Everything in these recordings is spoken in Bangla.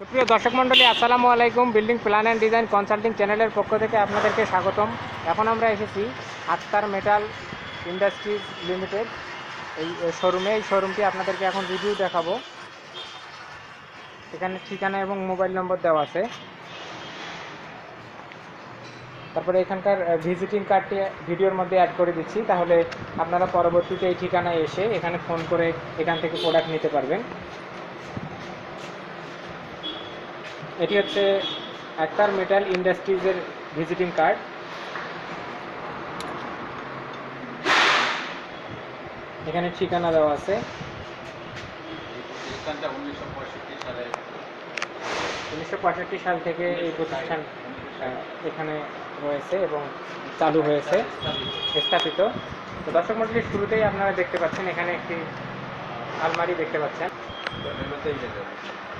সুপ্রিয় দর্শক মণ্ডলী, আসসালামু আলাইকুম। Building plan and design consulting চ্যানেলের পক্ষ থেকে আপনাদেরকে স্বাগতম। এখন আমরা এসেছি আক্তার মেটাল ইন্ডাস্ট্রিজ লিমিটেড এই শোরুমে। এই শোরুমটি আপনাদেরকে এখন রিভিউ দেখাবো। এখানে ঠিকানা এবং মোবাইল নম্বর দেওয়া আছে। তারপরে এখানকার ভিজিটিং কার্ডটি ভিডিওর মধ্যে অ্যাড করে দিচ্ছি, তাহলে আপনারা পরবর্তীতে এই ঠিকানায় এসে এখানে ফোন করে এখান থেকে প্রোডাক্ট নিতে পারবেন। এটি হচ্ছে আক্তার মেটাল ইন্ডাস্ট্রিজের ভিজিটিং কার্ড। এখানে ঠিকানা দেওয়া আছে। 1965 সাল থেকে এই প্রতিষ্ঠান এখানে রয়েছে এবং চালু হয়েছে, স্থাপিত। তো দর্শক মণ্ডলীর শুরুতেই আপনারা দেখতে পাচ্ছেন এখানে একটি আলমারি দেখতে পাচ্ছেন।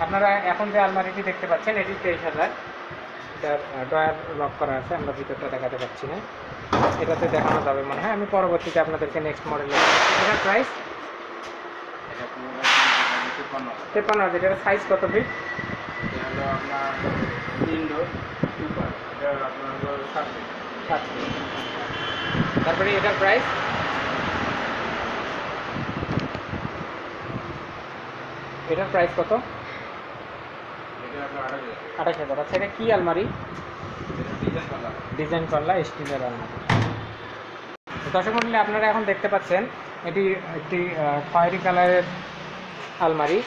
আপনারা এখন যে আলমারিটি দেখতে পাচ্ছেন এটি 23,000। এটার ডয়ার লক করা আছে, আমরা ভিতরটা দেখাতে পাচ্ছি না, এটাতে দেখানো যাবে মনে হয়। আমি পরবর্তীতে আপনাদেরকে নেক্সট মডেলে। এটার প্রাইস 53,000। এটার সাইজ কত ফিট? তারপরে এটার প্রাইস কত? 28,000। আচ্ছা, এটা কি আলমারি? ডিজাইন করলা স্টিলের আলমারি। দর্শক মণ্ডলী, আপনারা এখন দেখতে পাচ্ছেন এটি একটি খয়েরি কালারের আলমারি।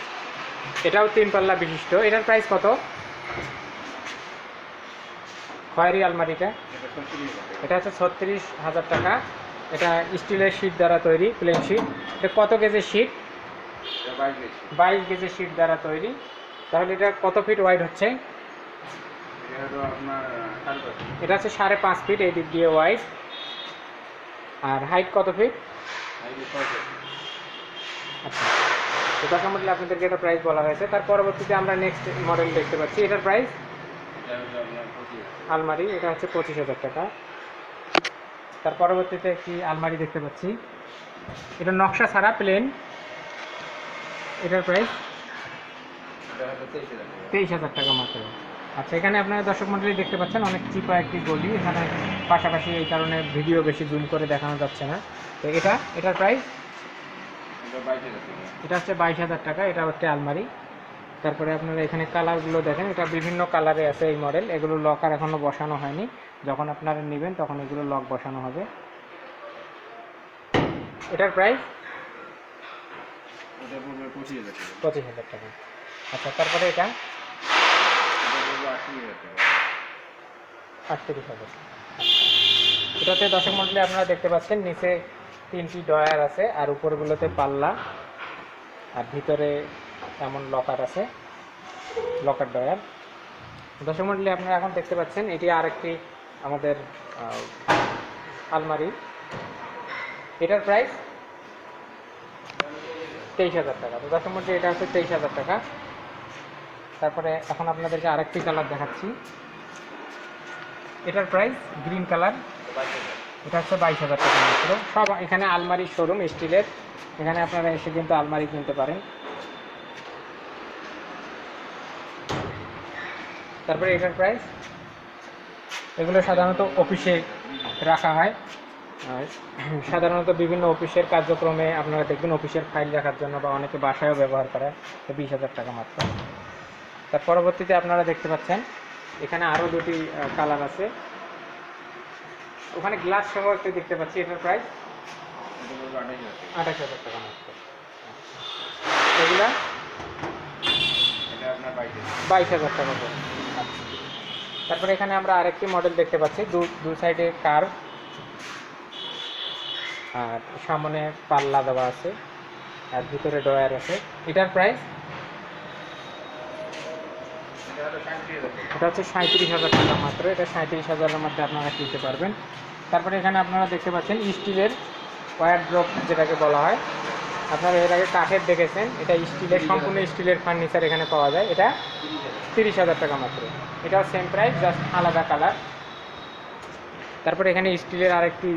এটাও 3 পাল্লা বিশিষ্ট। এটার প্রাইস কত? খয়েরি আলমারিটা এটা হচ্ছে 36,000 টাকা। এটা স্টিলের শীট দ্বারা তৈরি, প্লেন শীট। এটা কত কেজির শীট? 22 কেজির শীট দ্বারা তৈরি। তাহলে এটা কত ফিট ওয়াইড হচ্ছে? এটা হচ্ছে 5.5 ফিট এই দিক দিয়ে ওয়াইড। আর হাইট কত ফিট? আচ্ছা, তো দর্শক মণ্ডলী, আপনাদেরকে এটা প্রাইস বলা হয়েছে। তার পরবর্তীতে আমরা নেক্সট মডেল দেখতে পাচ্ছি। এটার প্রাইস আলমারি, এটা হচ্ছে 25,000 টাকা। তার পরবর্তীতে একটি আলমারি দেখতে পাচ্ছি, এটা নকশা ছাড়া প্লেন। এটার প্রাইস 23,000 টাকা মাত্র। আচ্ছা, এখানে আপনারা দর্শক মণ্ডলী দেখতে পাচ্ছেন অনেক চিপা একটি গলি এখানে পাশাপাশি, এই কারণে ভিডিও বেশি জুম করে দেখানো যাচ্ছে না। তো এটার প্রাইস এটা হচ্ছে 22,000 টাকা। এটা হচ্ছে আলমারি। তারপরে আপনারা এখানে কালারগুলো দেখেন, এটা বিভিন্ন কালারে আছে এই মডেল। এগুলো লক আর এখনও বসানো হয়নি, যখন আপনারা নেবেন তখন এগুলো লক বসানো হবে। এটার প্রাইস 25,000 টাকা। আচ্ছা, তারপরে এটা 38,000। এটাতে দর্শক মণ্ডলী আপনারা দেখতে পাচ্ছেন নিচে 3টি ডয়ার আছে, আর উপরগুলোতে পাল্লা, আর ভিতরে এমন লকার আছে, লকার ডয়ার। দর্শক মণ্ডলী, আপনারা এখন দেখতে পাচ্ছেন এটি আরেকটি আমাদের আলমারি। এটার প্রাইস 23,000 টাকা। তো দর্শক মণ্ডলী, এটা হচ্ছে 23,000 টাকা। তারপরে এখন আপনাদেরকে আরেকটি কালার দেখাচ্ছি। এটার প্রাইস গ্রিন কালার। এটা হচ্ছে 22,000 টাকা মাত্র। সব এখানে আলমারি শোরুম স্টিলের, এখানে আপনারা এসে কিন্তু আলমারি কিনতে পারেন। তারপরে এটার প্রাইস, এগুলো সাধারণত অফিসে রাখা হয়, সাধারণত বিভিন্ন অফিসের কার্যক্রমে আপনারা দেখবেন অফিসের ফাইল রাখার জন্য, বা অনেকে বাসায়ও ব্যবহার করে। 20,000 টাকা মাত্র। তার পরবর্তীতে আপনারা দেখতে পাচ্ছেন এখানে আরও 2টি কালার আছে। ওখানে গ্লাস সহ একটু দেখতে পাচ্ছি। এটার প্রাইস 28,000 টাকা মাত্র। এগুলা 22,000 টাকা করে। তারপরে এখানে আমরা আরেকটি মডেল দেখতে পাচ্ছি, দু সাইডে কার্ভ আর সামনে পাল্লা দেওয়া আছে, আর ভিতরে ডয়ার আছে। এটার প্রাইস এটা হচ্ছে 37,000 টাকা মাত্র। এটা 37,000-এর মধ্যে আপনারা কিনতে পারবেন। তারপরে এখানে আপনারা দেখতে পাচ্ছেন স্টিলের ওয়ারড্রপ, যেটাকে বলা হয়। আপনারা এর আগে কাঠের দেখেছেন, এটা স্টিলের, সম্পূর্ণ স্টিলের ফার্নিচার এখানে পাওয়া যায়। এটা 30,000 টাকা মাত্র। এটাও সেম প্রাইস, জাস্ট আলাদা কালার। তারপরে এখানে স্টিলের আরেকটি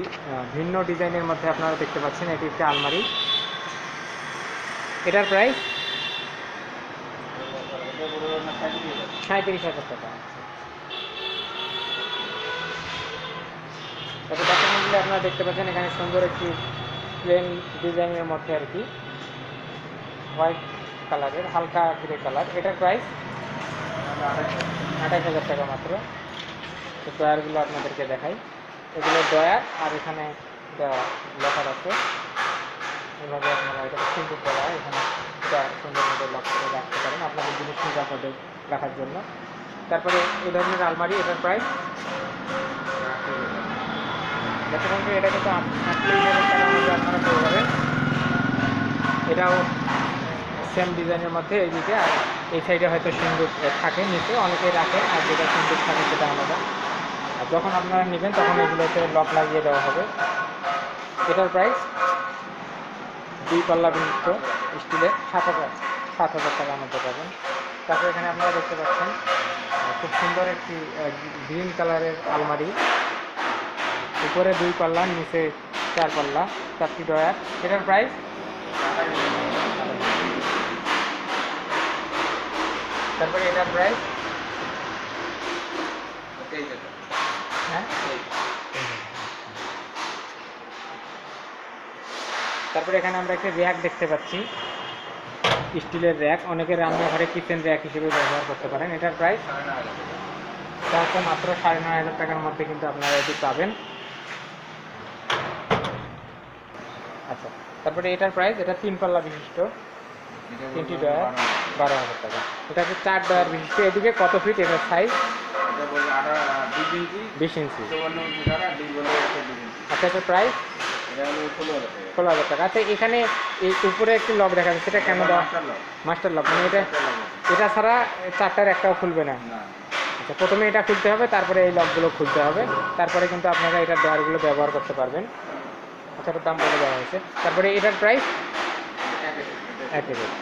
ভিন্ন ডিজাইনের মধ্যে আপনারা দেখতে পাচ্ছেন, এটি একটি আলমারি। এটার প্রাইস 37,000 টাকা। তারপর দর্শক মন্ডলী আপনারা দেখতে পাচ্ছেন এখানে সুন্দর একটি প্লেন ডিজাইনের মধ্যে আর কি হোয়াইট কালারের হালকা গ্রে কালার, এটার প্রাইস 28,000 টাকা মাত্র। তো ডয়ারগুলো আপনাদেরকে দেখাই, এগুলো ডয়ার আর এখানে লকার আছে, এভাবে আপনারা এটা সিম্পল করা হয়, এখানে এটা সুন্দরভাবে লক করে রাখতে পারেন আপনাদের জিনিস নিরাপদে রাখার জন্য। তারপরে এই ধরনের আলমারি, এটার প্রাইস দেখুন এটা কিন্তু 38,000 টাকার মধ্যে আপনারা পেয়ে যাবেন। এটাও সেম ডিজাইনের মধ্যে এইদিকে, আর এই সাইডে হয়তো সিন্দুক থাকে নিচে, অনেকেই রাখে, আর যেটা সিন্দুক থাকে সেটা আলাদা। আর যখন আপনারা নেবেন তখন এগুলোতে লক লাগিয়ে দেওয়া হবে। এটার প্রাইস 2 পাল্লা বিশিষ্ট স্টিলের 7,000 টাকার মধ্যে পাবেন। তারপর এখানে আপনারা দেখতে পাচ্ছেন খুব সুন্দর একটি গ্রিন কালারের আলমারি, উপরে 2 পাল্লা, নিচে 4 পাল্লা, 4টি ডয়ার। এটার প্রাইস তারপরে এটার প্রাইস হ্যাঁ। তারপরে এখানে আমরা একটা র্যাক দেখতে পাচ্ছি, স্টিলের র্যাক, অনেকে রান্নাঘরে কিচেন র্যাক হিসেবে ব্যবহার করতে পারেন। এটার প্রাইস মাত্র 9,500 টাকার মধ্যে কিন্তু আপনারা এটি পাবেন। আচ্ছা, তারপরে এটার প্রাইস, এটা 3 পাল্লা বিশিষ্ট, 3টি ডয়ার, 12,000 টাকা। এটা হচ্ছে 4 ডয়ার বিশিষ্ট। এদিকে কত ফিট এটার সাইজ? 20 ইঞ্চি। আচ্ছা, এটার প্রাইস 16,000 টাকা। আচ্ছা, এখানে এই উপরে একটি লক দেখা যাচ্ছে, সেটা কেন দেওয়া? মাস্টার লক, মানে এটা ছাড়া 4টার একটাও খুলবে না? আচ্ছা, প্রথমে এটা খুলতে হবে, তারপরে এই লকগুলো খুলতে হবে, তারপরে কিন্তু আপনারা এটার ডয়ারগুলো ব্যবহার করতে পারবেন। আচ্ছা, এটার দাম বলে দেওয়া হয়েছে। তারপরে এটার প্রাইস একই রেট।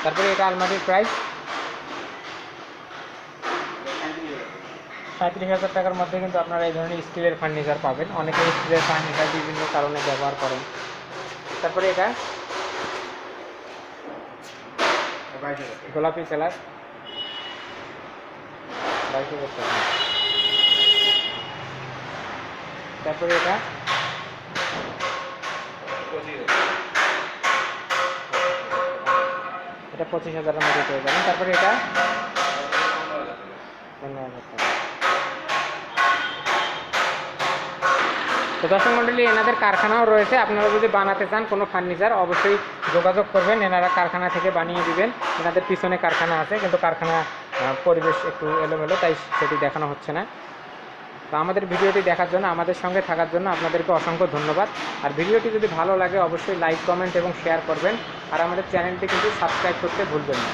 তারপরে এটা আলমারির প্রাইস 37,000 টাকার মধ্যে কিন্তু আপনারা এই ধরনের স্টিলের ফার্নিচার পাবেন। অনেকে স্টিলের ফার্নিচার বিভিন্ন কারণে ব্যবহার করেন। তারপরে এটা গোলাপি কালার, 22,000 টাকা। তারপরে এটা এটা 25,000-এর মধ্যে পেয়ে যাবেন। তারপরে এটা 15,000 টাকা। তো দর্শক মণ্ডলী, এনাদের কারখানাও রয়েছে, আপনারা যদি বানাতে চান কোনো ফার্নিচার অবশ্যই যোগাযোগ করবেন, এনারা কারখানা থেকে বানিয়ে দিবেন। এনাদের পিছনে কারখানা আছে, কিন্তু কারখানা পরিবেশ একটু এলোমেলো, তাই সেটি দেখানো হচ্ছে না। তো আমাদের ভিডিওটি দেখার জন্য, আমাদের সঙ্গে থাকার জন্য আপনাদেরকে অসংখ্য ধন্যবাদ। আর ভিডিওটি যদি ভালো লাগে অবশ্যই লাইক, কমেন্ট এবং শেয়ার করবেন। আর আমাদের চ্যানেলটি কিন্তু সাবস্ক্রাইব করতে ভুলবেন না।